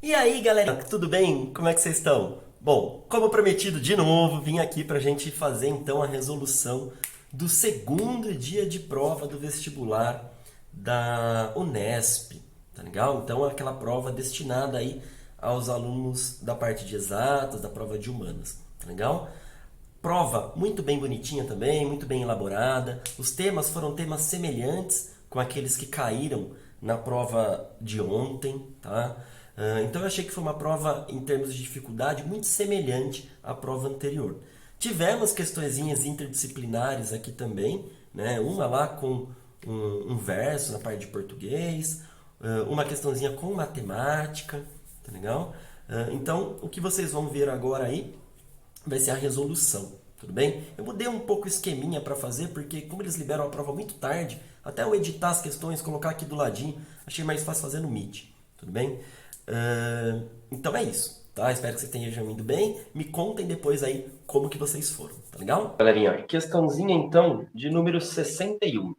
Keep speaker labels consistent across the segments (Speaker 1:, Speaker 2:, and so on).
Speaker 1: E aí, galera, tudo bem? Como é que vocês estão? Bom, como prometido de novo, vim aqui para a gente fazer então a resolução do segundo dia de prova do vestibular da Unesp, tá legal? Então, aquela prova destinada aí aos alunos da parte de exatas, da prova de humanas, tá legal? Prova muito bem bonitinha também, muito bem elaborada. Os temas foram temas semelhantes com aqueles que caíram na prova de ontem, tá? Então eu achei que foi uma prova em termos de dificuldade muito semelhante à prova anterior. Tivemos questõezinhas interdisciplinares aqui também, né? Uma lá com um verso na parte de português, uma questãozinha com matemática, tá legal? Então o que vocês vão ver agora aí vai ser a resolução, tudo bem? Eu mudei um pouco o esqueminha para fazer, porque como eles liberam a prova muito tarde, até eu editar as questões, colocar aqui do ladinho, achei mais fácil fazer no Meet, tudo bem? Então é isso, tá? Espero que vocês tenham indo bem. Me contem depois aí como que vocês foram, tá legal? Galerinha, questãozinha então de número 61.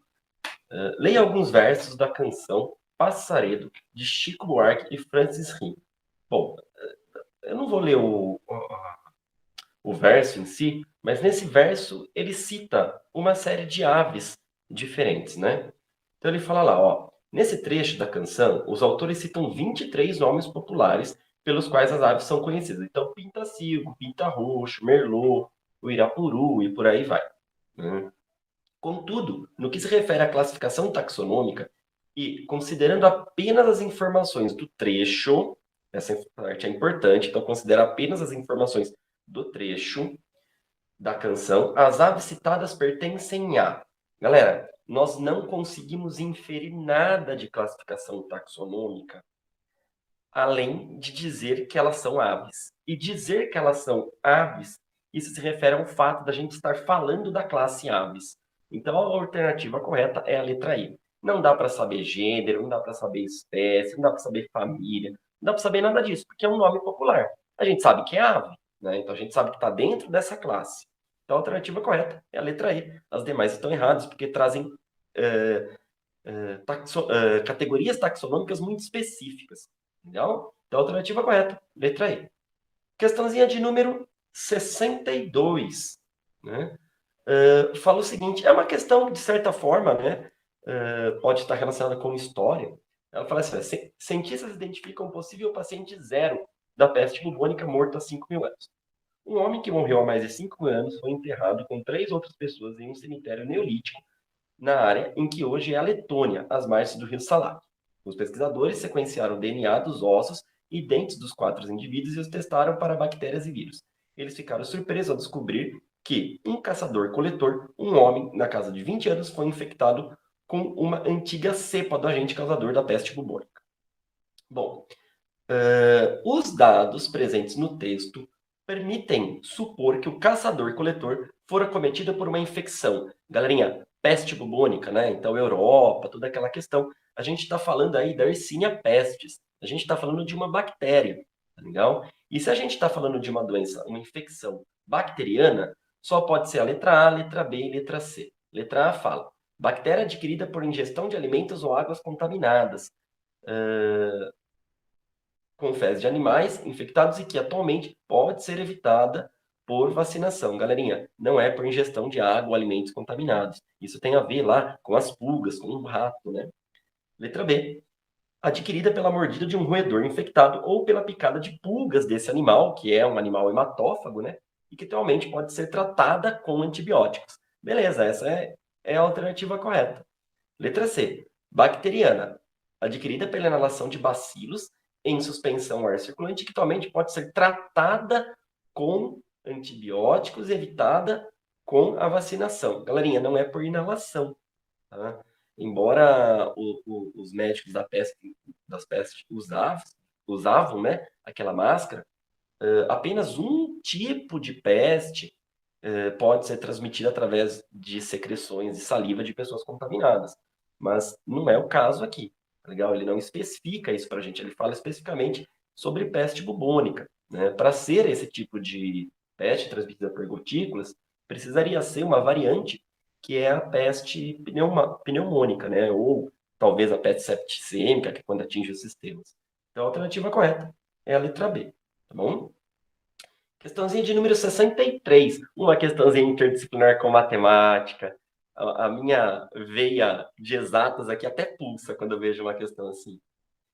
Speaker 1: Leia alguns versos da canção Passaredo, de Chico Buarque e Francis Rim. Bom, eu não vou ler o verso em si, mas nesse verso ele cita uma série de aves diferentes, né? Então ele fala lá, ó, nesse trecho da canção, os autores citam 23 nomes populares pelos quais as aves são conhecidas. Então, pinta-circo, pinta-roxo, merlot, o irapuru e por aí vai, né? Contudo, no que se refere à classificação taxonômica e considerando apenas as informações do trecho, essa parte é importante, então considera apenas as informações do trecho da canção, as aves citadas pertencem a. Galera, nós não conseguimos inferir nada de classificação taxonômica além de dizer que elas são aves. E dizer que elas são aves, isso se refere ao fato da gente estar falando da classe aves. Então a alternativa correta é a letra I. Não dá para saber gênero, não dá para saber espécie, não dá para saber família, não dá para saber nada disso, porque é um nome popular. A gente sabe que é ave, né? Então a gente sabe que está dentro dessa classe. Então a alternativa correta é a letra I. As demais estão erradas porque trazem categorias taxonômicas muito específicas. Entendeu? Então, a alternativa correta, letra E. Questãozinha de número 62. Né? Fala o seguinte, é uma questão, de certa forma, né, pode estar relacionada com história. Ela fala assim, cientistas identificam um possível paciente zero da peste bubônica morto há 5.000 anos. Um homem que morreu há mais de 5 anos foi enterrado com 3 outras pessoas em um cemitério neolítico na área em que hoje é a Letônia, às margens do rio Salak. Os pesquisadores sequenciaram o DNA dos ossos e dentes dos 4 indivíduos e os testaram para bactérias e vírus. Eles ficaram surpresos ao descobrir que um caçador-coletor, um homem na casa de 20 anos, foi infectado com uma antiga cepa do agente causador da peste bubônica. Bom, os dados presentes no texto permitem supor que o caçador-coletor fora cometido por uma infecção. Galerinha, peste bubônica, né? Então, Europa, toda aquela questão. A gente está falando aí da Yersinia pestis. A gente está falando de uma bactéria, tá legal? E se a gente está falando de uma doença, uma infecção bacteriana, só pode ser a letra A, letra B e letra C. Letra A fala, bactéria adquirida por ingestão de alimentos ou águas contaminadas com fezes de animais infectados e que atualmente pode ser evitada por vacinação. Galerinha, não é por ingestão de água ou alimentos contaminados. Isso tem a ver lá com as pulgas, com o rato, né? Letra B. Adquirida pela mordida de um roedor infectado ou pela picada de pulgas desse animal, que é um animal hematófago, né? E que atualmente pode ser tratada com antibióticos. Beleza, essa é a alternativa correta. Letra C. Bacteriana. Adquirida pela inalação de bacilos em suspensão ao ar circulante, que atualmente pode ser tratada com antibióticos e evitada com a vacinação. Galerinha, não é por inalação. Tá? Embora os médicos das pestes usavam, né, aquela máscara, apenas um tipo de peste pode ser transmitida através de secreções e saliva de pessoas contaminadas. Mas não é o caso aqui, tá legal? Ele não especifica isso para a gente, ele fala especificamente sobre peste bubônica. Né? Para ser esse tipo de peste transmitida por gotículas, precisaria ser uma variante que é a peste pneumônica, né? Ou talvez a peste septicêmica, que é quando atinge os sistemas. Então, a alternativa correta é a letra B, tá bom? Questãozinha de número 63, uma questãozinha interdisciplinar com matemática. A minha veia de exatas aqui até pulsa quando eu vejo uma questão assim.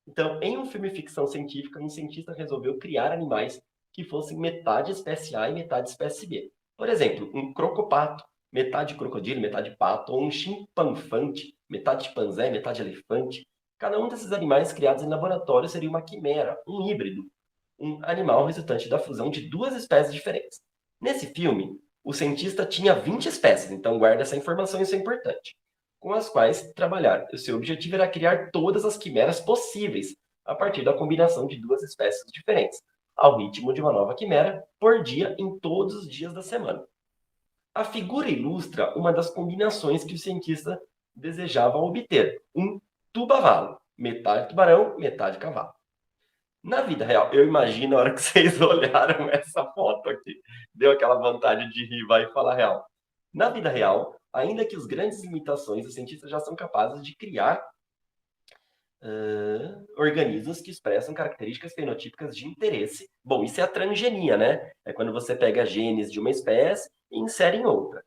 Speaker 1: Então, em um filme ficção científica, um cientista resolveu criar animais que fossem metade espécie A e metade espécie B. Por exemplo, um crocopato, metade crocodilo, metade pato, ou um chimpanfante, metade chimpanzé, metade elefante. Cada um desses animais criados em laboratório seria uma quimera, um híbrido, um animal resultante da fusão de duas espécies diferentes. Nesse filme, o cientista tinha 20 espécies, então guarda essa informação, isso é importante, com as quais trabalhar. O seu objetivo era criar todas as quimeras possíveis a partir da combinação de duas espécies diferentes, ao ritmo de uma nova quimera por dia em todos os dias da semana. A figura ilustra uma das combinações que o cientista desejava obter, um tubavalo, metade tubarão, metade cavalo. Na vida real, eu imagino a hora que vocês olharam essa foto aqui, deu aquela vontade de rir, vai falar real. Na vida real, ainda que os grandes limitações, os cientistas já são capazes de criar organismos que expressam características fenotípicas de interesse. Bom, isso é a transgenia, né? É quando você pega genes de uma espécie e insere em outra,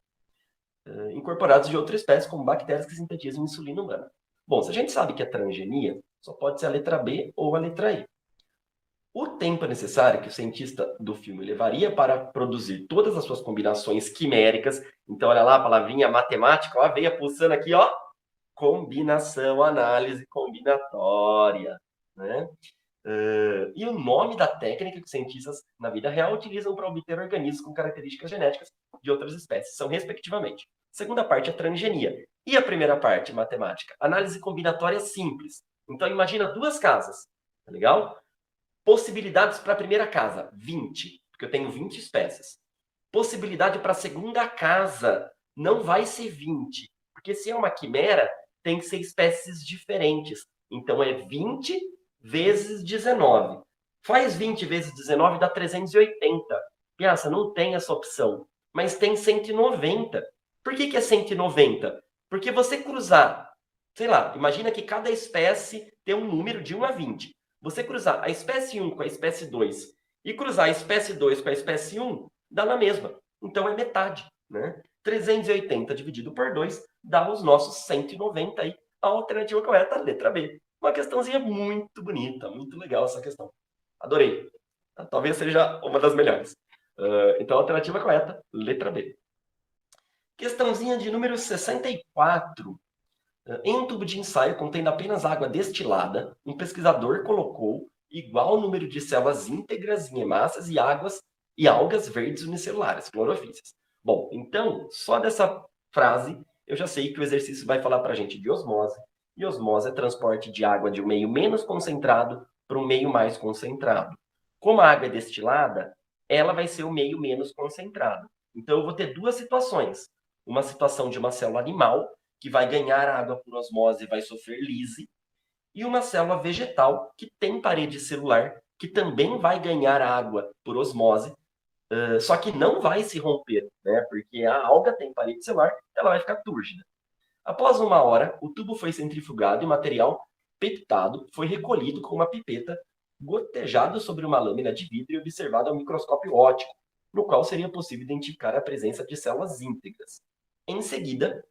Speaker 1: incorporados de outra espécie, como bactérias que sintetizam insulina humana. Bom, se a gente sabe que é transgenia, só pode ser a letra B ou a letra E. O tempo necessário que o cientista do filme levaria para produzir todas as suas combinações quiméricas, então olha lá a palavrinha matemática, ó, a veia pulsando aqui, ó, combinação, análise combinatória, né? E o nome da técnica que os cientistas na vida real utilizam para obter organismos com características genéticas de outras espécies, são respectivamente. A segunda parte é transgenia. E a primeira parte, matemática? Análise combinatória simples. Então imagina duas casas, tá legal? Possibilidades para a primeira casa, 20, porque eu tenho 20 espécies. Possibilidade para a segunda casa, não vai ser 20, porque se é uma quimera, tem que ser espécies diferentes. Então é 20 vezes 19. Faz 20 vezes 19 dá 380. Piaça, não tem essa opção, mas tem 190. Por que é 190? Porque você cruzar, sei lá, imagina que cada espécie tem um número de 1 a 20. Você cruzar a espécie 1 com a espécie 2 e cruzar a espécie 2 com a espécie 1, dá na mesma. Então é metade, né? 380 dividido por 2 dá os nossos 190 aí. A alternativa correta, letra B. Uma questãozinha muito bonita, muito legal essa questão. Adorei. Talvez seja uma das melhores. Então a alternativa correta, letra B. Questãozinha de número 64. Em um tubo de ensaio contendo apenas água destilada, um pesquisador colocou igual número de células íntegras em hemácias e algas verdes unicelulares, clorofícias. Bom, então, só dessa frase, eu já sei que o exercício vai falar para a gente de osmose. E osmose é transporte de água de um meio menos concentrado para um meio mais concentrado. Como a água é destilada, ela vai ser o meio menos concentrado. Então, eu vou ter duas situações. Uma situação de uma célula animal, que vai ganhar água por osmose e vai sofrer lise, e uma célula vegetal que tem parede celular, que também vai ganhar água por osmose, só que não vai se romper, né? Porque a alga tem parede celular, ela vai ficar túrgida. Após 1 hora, o tubo foi centrifugado e o material peptado foi recolhido com uma pipeta, gotejado sobre uma lâmina de vidro e observado ao microscópio óptico, no qual seria possível identificar a presença de células íntegras. Em seguida,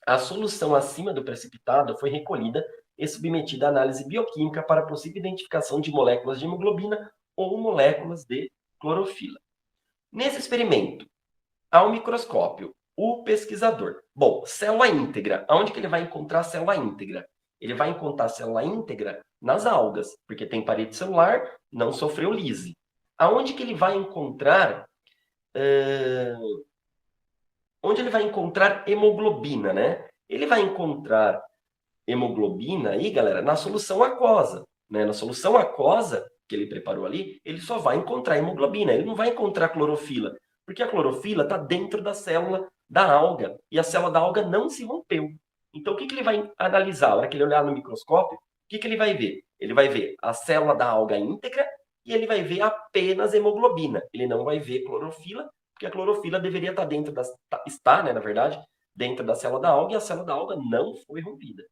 Speaker 1: a solução acima do precipitado foi recolhida e submetida à análise bioquímica para possível identificação de moléculas de hemoglobina ou moléculas de clorofila. Nesse experimento, ao microscópio, o pesquisador... Bom, célula íntegra. Aonde que ele vai encontrar célula íntegra? Ele vai encontrar célula íntegra nas algas, porque tem parede celular, não sofreu lise. Aonde que ele vai encontrar... Onde ele vai encontrar hemoglobina, né? Ele vai encontrar hemoglobina aí, galera, na solução aquosa, né? Na solução aquosa que ele preparou ali, ele só vai encontrar hemoglobina, ele não vai encontrar clorofila, porque a clorofila está dentro da célula da alga, e a célula da alga não se rompeu. Então, o que ele vai analisar? Na hora que ele olhar no microscópio, o que ele vai ver? Ele vai ver a célula da alga íntegra e ele vai ver apenas hemoglobina. Ele não vai ver clorofila, porque a clorofila deveria estar dentro da... está, né, na verdade, dentro da célula da alga, e a célula da alga não foi rompida.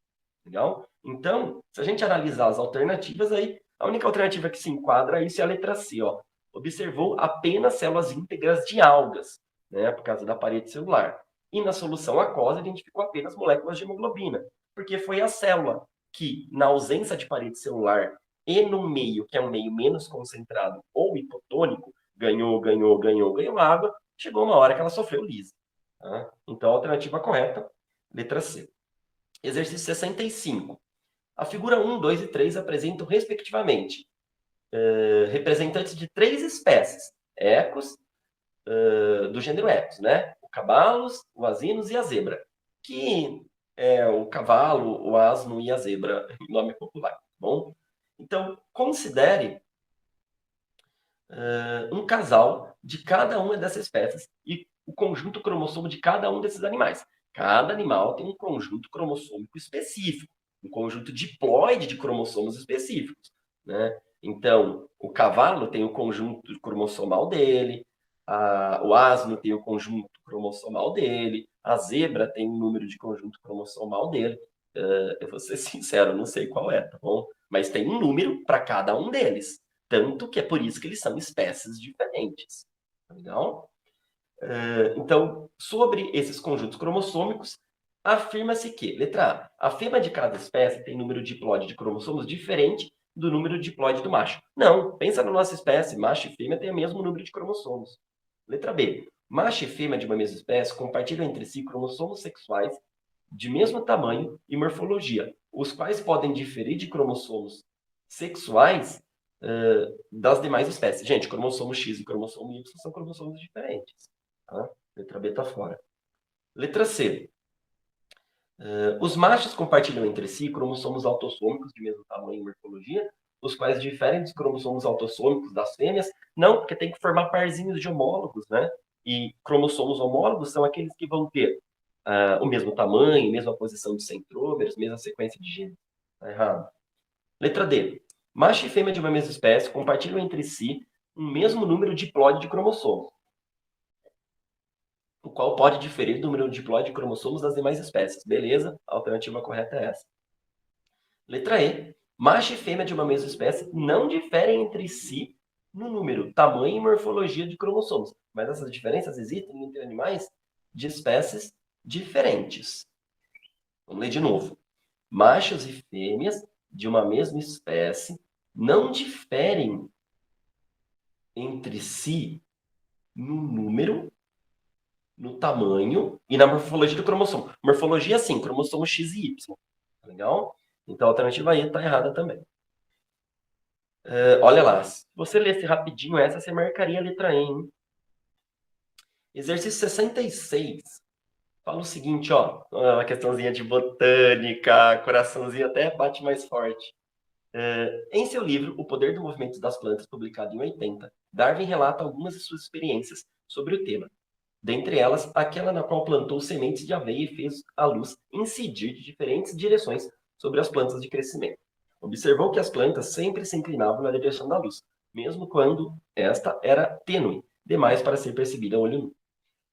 Speaker 1: Legal? Então, se a gente analisar as alternativas aí, A única alternativa que se enquadra a isso é a letra C, ó. Observou apenas células íntegras de algas, né, por causa da parede celular. E na solução aquosa identificou apenas moléculas de hemoglobina, porque foi a célula que, na ausência de parede celular e no meio, que é um meio menos concentrado ou hipotônico, ganhou água, chegou uma hora que ela sofreu lise. Tá? Então, a alternativa correta, letra C. Exercício 65. A figura 1, 2 e 3 apresentam, respectivamente, representantes de 3 espécies, ecos, do gênero Ecos, né? O cavalos, o asinos e a zebra, que é o cavalo, o asno e a zebra, em nome popular, tá bom? Então, considere um casal de cada uma dessas espécies e o conjunto cromossomo de cada um desses animais. Cada animal tem um conjunto cromossômico específico, um conjunto diploide de cromossomos específicos, né? Então, o cavalo tem o conjunto cromossomal dele, o asno tem o conjunto cromossomal dele, a zebra tem o número de conjunto cromossomal dele. Eu vou ser sincero, não sei qual é, tá bom? Mas tem um número para cada um deles. Tanto que é por isso que eles são espécies diferentes. Legal? Então, sobre esses conjuntos cromossômicos, afirma-se que, letra A, a fêmea de cada espécie tem número diploide de cromossomos diferente do número diploide do macho. Não, pensa na nossa espécie, macho e fêmea têm o mesmo número de cromossomos. Letra B, macho e fêmea de uma mesma espécie compartilham entre si cromossomos sexuais de mesmo tamanho e morfologia, os quais podem diferir de cromossomos sexuais das demais espécies. Gente, cromossomo X e cromossomo Y são cromossomos diferentes. Tá? Letra B está fora. Letra C. Os machos compartilham entre si cromossomos autossômicos de mesmo tamanho e morfologia, os quais diferem dos cromossomos autossômicos das fêmeas. Não, porque tem que formar parzinhos de homólogos, né? E cromossomos homólogos são aqueles que vão ter o mesmo tamanho, mesma posição de centrómeros, mesma sequência de genes. Tá errado. Letra D. Macho e fêmea de uma mesma espécie compartilham entre si um mesmo número diploide de cromossomos, o qual pode diferir do número diploide de cromossomos das demais espécies. Beleza? A alternativa correta é essa. Letra E. Macho e fêmea de uma mesma espécie não diferem entre si no número, tamanho e morfologia de cromossomos. Mas essas diferenças existem entre animais de espécies diferentes. Vamos ler de novo. Machos e fêmeas de uma mesma espécie não diferem entre si no número, no tamanho e na morfologia do cromossomo. Morfologia, sim, cromossomo X e Y. Legal? Então, a alternativa E está errada também. Olha lá, se você lesse rapidinho essa, você marcaria a letra E, hein? Exercício 66. Fala o seguinte, ó, uma questãozinha de botânica, coraçãozinho até bate mais forte. Em seu livro O Poder do Movimento das Plantas, publicado em 80, Darwin relata algumas de suas experiências sobre o tema. Dentre elas, aquela na qual plantou sementes de aveia e fez a luz incidir de diferentes direções sobre as plantas de crescimento. Observou que as plantas sempre se inclinavam na direção da luz, mesmo quando esta era tênue, demais para ser percebida a olho nu.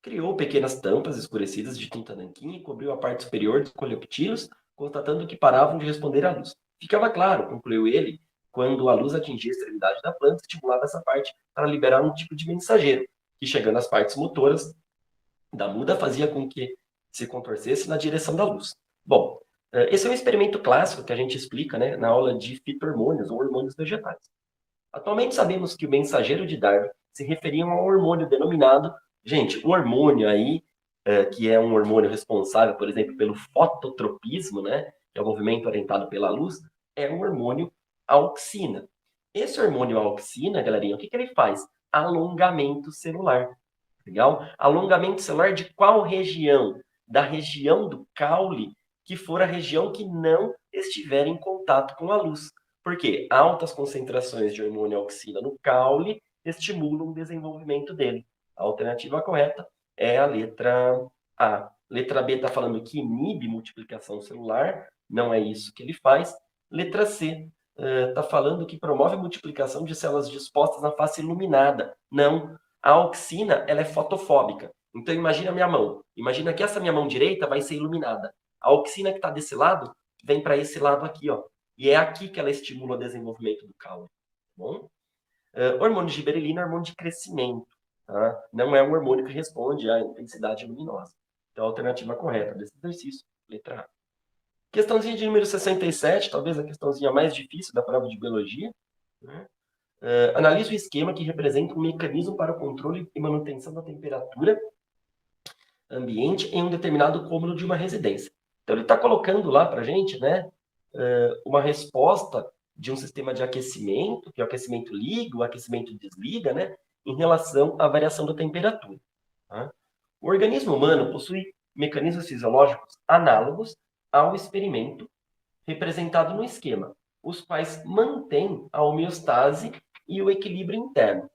Speaker 1: Criou pequenas tampas escurecidas de tinta nanquim e cobriu a parte superior dos coleoptilos, constatando que paravam de responder à luz. Ficava claro, concluiu ele, quando a luz atingia a extremidade da planta, estimulava essa parte para liberar um tipo de mensageiro, que chegando às partes motoras da muda fazia com que se contorcesse na direção da luz. Bom, esse é um experimento clássico que a gente explica, né, na aula de fito-hormônios ou hormônios vegetais. Atualmente sabemos que o mensageiro de Darwin se referia a um hormônio denominado, gente, um hormônio aí, que é um hormônio responsável, por exemplo, pelo fototropismo, né, que é o movimento orientado pela luz, é um hormônio auxina. Esse hormônio auxina, galerinha, o que ele faz? Alongamento celular. Legal? Alongamento celular de qual região? Da região do caule, que for a região que não estiver em contato com a luz. Porque altas concentrações de hormônio auxina no caule estimulam o desenvolvimento dele. A alternativa correta é a letra A. Letra B está falando que inibe multiplicação celular, não é isso que ele faz. Letra C está falando que promove multiplicação de células dispostas na face iluminada. Não. A auxina, ela é fotofóbica. Então, imagina a minha mão. Imagina que essa minha mão direita vai ser iluminada. A auxina que está desse lado, vem para esse lado aqui, ó. E é aqui que ela estimula o desenvolvimento do caule. Tá bom? Hormônio de giberelina é hormônio de crescimento. Tá? Não é um hormônio que responde à intensidade luminosa. Então, a alternativa correta desse exercício, letra A. Questãozinha de número 67, talvez a questãozinha mais difícil da prova de biologia. Né? Analise o esquema que representa um mecanismo para o controle e manutenção da temperatura ambiente em um determinado cômodo de uma residência. Então, ele está colocando lá para a gente, né, uma resposta de um sistema de aquecimento, que o aquecimento liga, o aquecimento desliga, né, em relação à variação da temperatura. Tá? O organismo humano possui mecanismos fisiológicos análogos ao experimento representado no esquema, os quais mantêm a homeostase e o equilíbrio interno.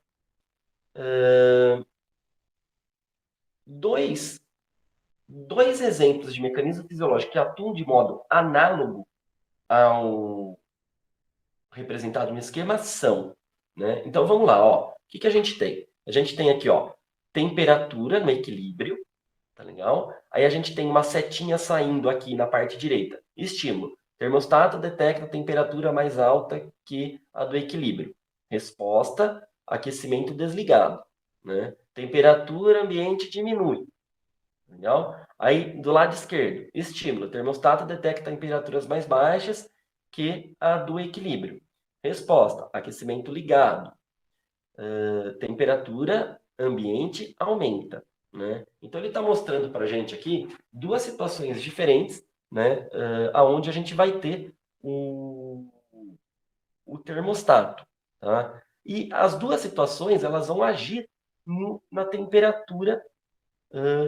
Speaker 1: Dois exemplos de mecanismo fisiológico que atuam de modo análogo ao representado no esquema são, né? Então vamos lá, ó. O que a gente tem? A gente tem aqui, ó, temperatura no equilíbrio, tá legal? Aí a gente tem uma setinha saindo aqui na parte direita. Estímulo. Termostato detecta temperatura mais alta que a do equilíbrio. Resposta, aquecimento desligado, né? Temperatura ambiente diminui. Legal? Aí, do lado esquerdo, estímulo. Termostato detecta temperaturas mais baixas que a do equilíbrio. Resposta, aquecimento ligado. Temperatura ambiente aumenta. Né? Então, ele está mostrando para a gente aqui duas situações diferentes, né? Onde a gente vai ter o termostato. Tá? E as duas situações elas vão agir na temperatura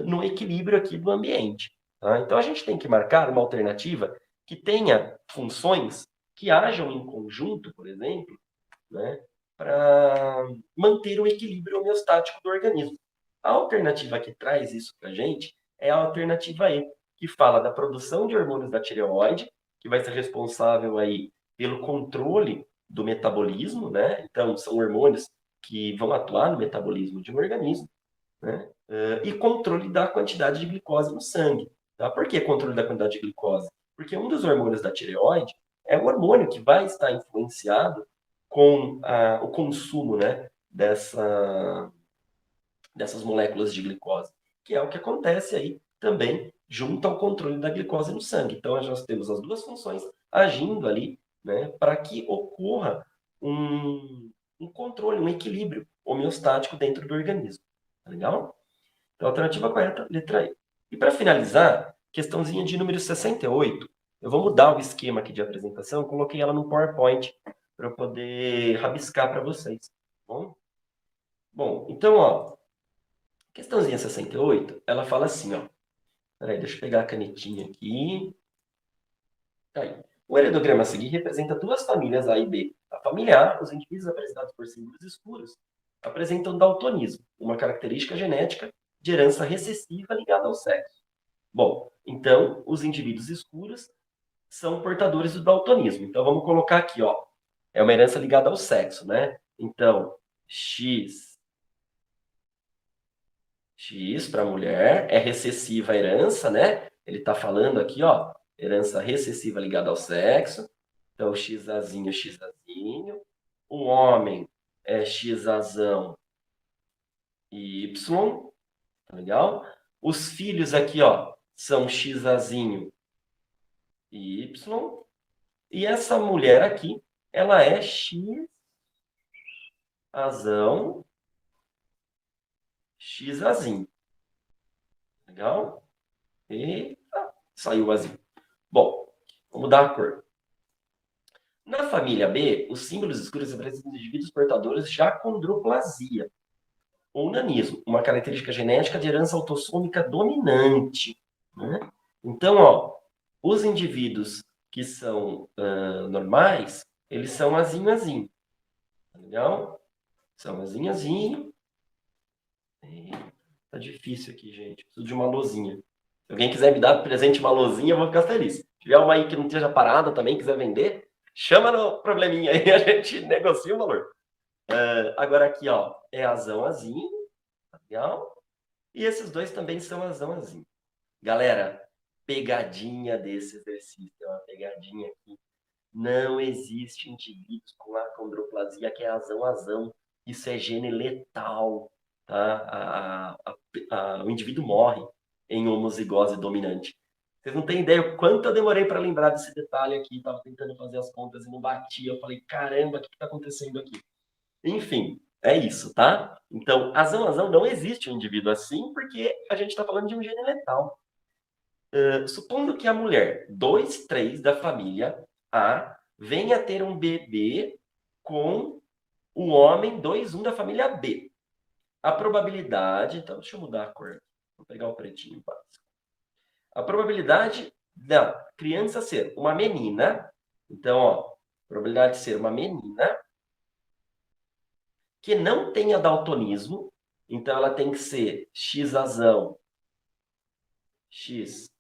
Speaker 1: no equilíbrio aqui do ambiente. Tá? Então, a gente tem que marcar uma alternativa que tenha funções que ajam em conjunto, por exemplo, né, para manter o equilíbrio homeostático do organismo. A alternativa que traz isso para a gente é a alternativa E, que fala da produção de hormônios da tireoide, que vai ser responsável aí pelo controle do metabolismo, né? Então, são hormônios que vão atuar no metabolismo de um organismo, né? E controle da quantidade de glicose no sangue. Tá? Por que controle da quantidade de glicose? Porque um dos hormônios da tireoide é o hormônio que vai estar influenciado com o consumo, né, dessas moléculas de glicose, que é o que acontece aí também junto ao controle da glicose no sangue. Então, nós temos as duas funções agindo ali, né, para que ocorra um controle, um equilíbrio homeostático dentro do organismo. Tá legal? Então, a alternativa correta, letra E. E para finalizar, questãozinha de número 68. Eu vou mudar o esquema aqui de apresentação, coloquei ela no PowerPoint para eu poder rabiscar para vocês. Tá bom? Bom, então, ó, questãozinha 68, ela fala assim, ó. Peraí, deixa eu pegar a canetinha aqui. Tá aí. O heredograma a seguir representa duas famílias A e B. A família A, os indivíduos apresentados por símbolos escuros, apresentam daltonismo, uma característica genética de herança recessiva ligada ao sexo. Bom, então, os indivíduos escuros são portadores do daltonismo. Então, vamos colocar aqui, ó. É uma herança ligada ao sexo, né? Então, X para mulher, é recessiva a herança, né? Ele está falando aqui, ó, herança recessiva ligada ao sexo. Então, Xazinho, Xazinho. O homem é Xazão Y, tá legal? Os filhos aqui, ó, são Xazinho e Y. E essa mulher aqui, ela é Xazinho. Legal? E saiu o azinho. Bom, vamos dar a cor. Na família B, os símbolos escuros representam indivíduos portadores de acondroplasia, ou nanismo, uma característica genética de herança autossômica dominante. Né? Então, ó, os indivíduos que são normais, eles são azinho. Tá legal? São azinho. Tá difícil aqui, gente. Preciso de uma lozinha. Se alguém quiser me dar presente uma lozinha, eu vou ficar feliz. Se tiver uma aí que não esteja parada também, quiser vender, chama no probleminha aí, a gente negocia o valor. Agora aqui, ó, é azinho, tá legal? E esses dois também são azinho. Galera, pegadinha desse exercício, é uma pegadinha aqui Não existe indivíduos com acondroplasia que é azão-azão. Isso é gene letal, tá? O indivíduo morre em homozigose dominante. Vocês não têm ideia o quanto eu demorei para lembrar desse detalhe aqui. Estava tentando fazer as contas e não batia. Eu falei, caramba, o que está acontecendo aqui? Enfim, é isso, tá? Então, azão-azão não existe um indivíduo assim, porque a gente está falando de um gene letal. Supondo que a mulher 2, 3 da família A venha a ter um bebê com o homem 2, 1 da família B. A probabilidade... Então, deixa eu mudar a cor. Vou pegar o pretinho básico. A probabilidade da criança ser uma menina... Então, ó, probabilidade de ser uma menina que não tenha daltonismo. Então, ela tem que ser X azão, X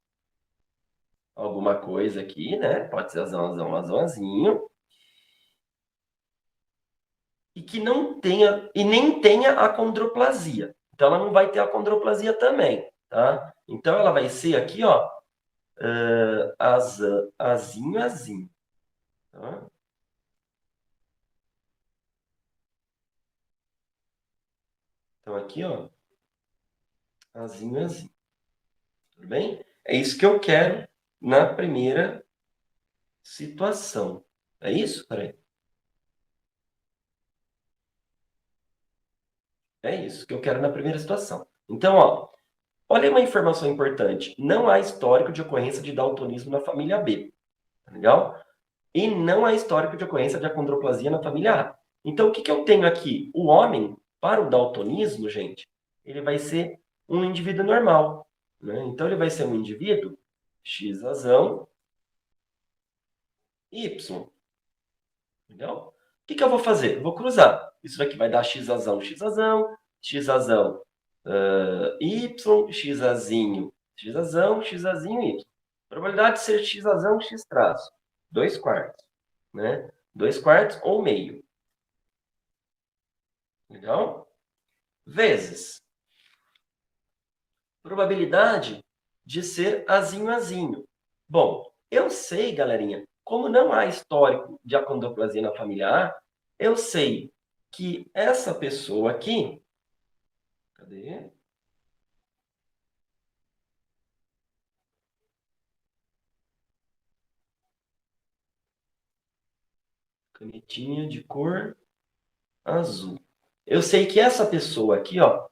Speaker 1: alguma coisa aqui, né? Pode ser azão, azãozinho. E que não tenha, e nem tenha acondroplasia. Então, ela não vai ter acondroplasia também, tá? Então, ela vai ser aqui, ó, azinho, azinho. Tá? Então, aqui, ó, azinho, azinho. Tudo bem? É isso que eu quero na primeira situação. É isso? Peraí. É isso que eu quero na primeira situação. Então, ó, olha uma informação importante. Não há histórico de ocorrência de daltonismo na família B. Tá legal? E não há histórico de ocorrência de acondroplasia na família A. Então, o que eu tenho aqui? O homem, para o daltonismo, gente, ele vai ser um indivíduo normal. Né? Então, ele vai ser um indivíduo X razão Y. Legal? O que eu vou fazer? Eu vou cruzar. Isso daqui vai dar X razão, X razão, X razão, Y, X razinho, X razão, X razinho, Y. Probabilidade de ser X razão, X traço. 2/4. Né? 2/4 ou meio. Legal? Vezes probabilidade de ser azinho, azinho. Bom, eu sei, galerinha, como não há histórico de acondroplasia na família A, eu sei que essa pessoa aqui... Cadê? Canetinha de cor azul. Eu sei que essa pessoa aqui, ó,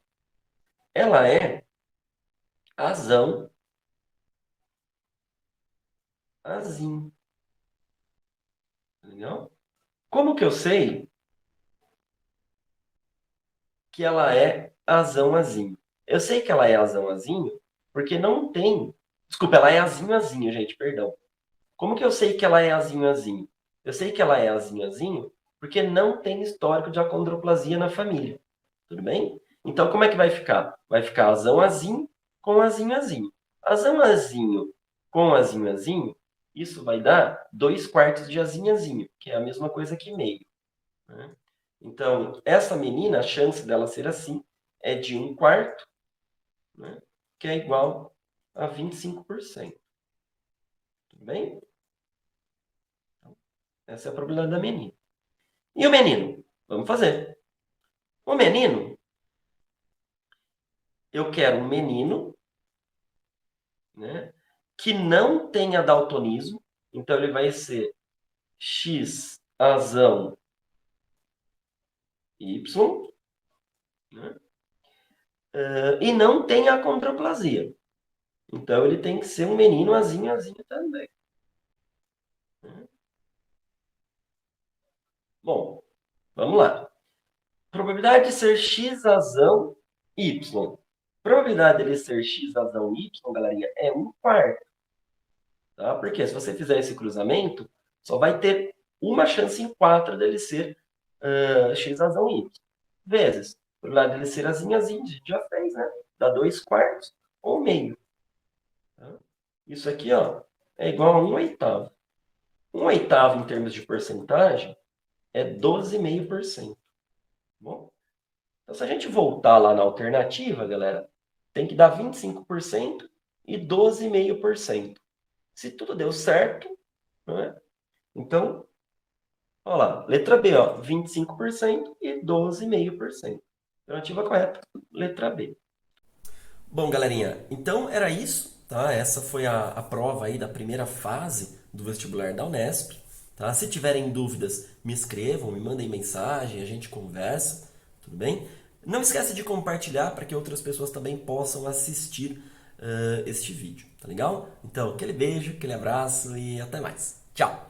Speaker 1: ela é azão, azinho. Legal? Como que eu sei que ela é azão, azinho? Eu sei que ela é azão, azinho, porque não tem... Desculpa, ela é azinho, azinho, gente, perdão. Como que eu sei que ela é azinho, azinho? Eu sei que ela é azinho, azinho, porque não tem histórico de acondroplasia na família. Tudo bem? Então, como é que vai ficar? Vai ficar azão, azinho com azinho, azinho. Azão, azinho com azinho, azinho, isso vai dar 2/4 de azinho, azinho, que é a mesma coisa que meio. Né? Então, essa menina, a chance dela ser assim é de 1/4, né? Que é igual a 25%. Tudo bem? Essa é a probabilidade da menina. E o menino? Vamos fazer. O menino, eu quero um menino, né, que não tenha daltonismo. Então, ele vai ser X azão Y, né, e não tenha acondroplasia. Então, ele tem que ser um menino azinho, azinho também. Né? Bom, vamos lá. Probabilidade de ser X razão Y. Probabilidade dele ser X razão Y, galerinha, é 1/4. Tá? Porque se você fizer esse cruzamento, só vai ter uma chance em 4 dele ser X razão Y. Vezes, probabilidade dele ser azinho, azinho, a gente já fez, né? Dá 2/4 ou meio. Tá? Isso aqui, ó, é igual a 1/8. 1/8 em termos de porcentagem é 12,5%. Bom, então, se a gente voltar lá na alternativa, galera, tem que dar 25% e 12,5%. Se tudo deu certo, né, Então, olha lá, letra B, ó, 25% e 12,5%. Alternativa correta, letra B. Bom, galerinha, então era isso, tá? Essa foi a prova aí da primeira fase do vestibular da Unesp, tá? Se tiverem dúvidas, me escrevam, me mandem mensagem, a gente conversa, tudo bem? Não esquece de compartilhar para que outras pessoas também possam assistir este vídeo, tá legal? Então, aquele beijo, aquele abraço e até mais. Tchau!